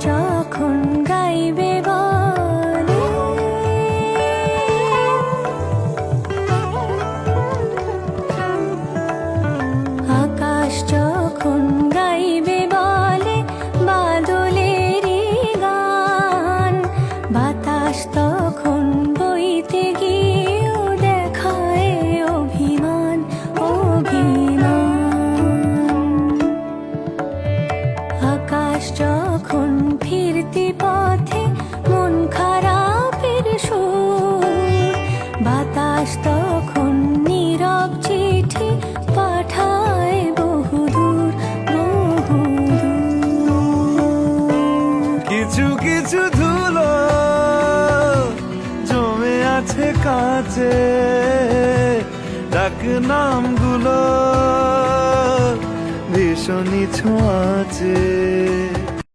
যখন গাইবে বলে, আকাশ যখন গাইবে বলে বাদলেরই গান, বাতাস তখন বইতে গিয়েও দেখায় অভিমান, অভিমান। আকাশ যখন ফিরতি পথে মন খারাপের সুর, বাতাস তখন নীরব চিঠি পাঠায় বহুদূর, বহুদূর। কিছু কিছু ধুলো জমে আছে কাছে, ডাক নামগুলো ভীষণই ছোঁয়াচে।